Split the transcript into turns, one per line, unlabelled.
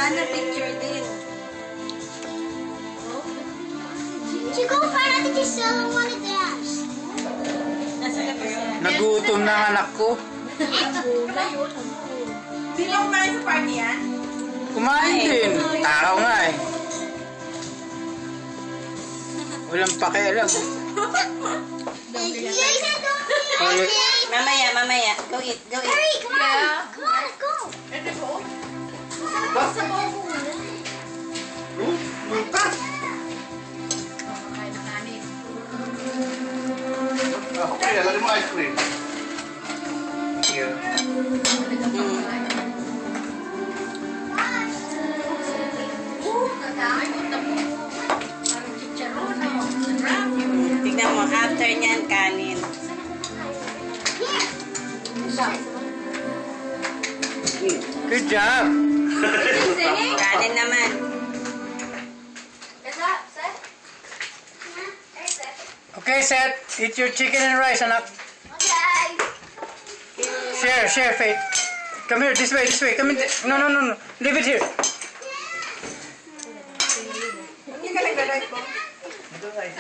Sana picture din.
Chico, para did you still want to dance?
Nasa labas yan.
Nagutom na ang anak ko.
Di ba kumain sa party yan?
Kumain din. Takaw nga eh. Walang pakialam. Ulit.
Mamaya. Go eat.
Hurry, come on. Come on, let's go.
Okay, lagyan mo ice cream. Here.
Tignan mo, after niyan, kanin.
Good job.
Kanin naman.
Okay, Seth. Eat your chicken and rice, anak. Share, Faith. Come here, this way. Come in. No. Leave it here.
Hindi ka naglalike mo?
Ito, guys.